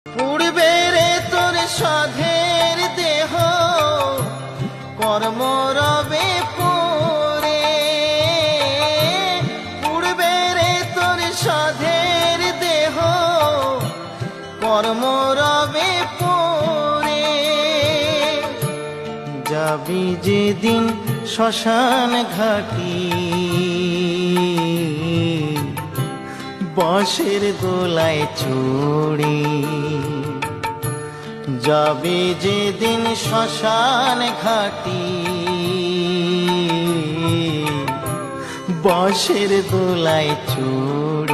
পুড়বে রে তোর সাধের দেহ কর্ম রবে পরে, পুড়বে রে তোর সাধের দেহ কর্ম রবে পরে। যাবি যেদিন শ্মশান ঘাটি বাঁশের দোলায় চড়ে, যাবে যেদিন শ্মশান ঘাটি বাঁশের দোলায় চড়ে।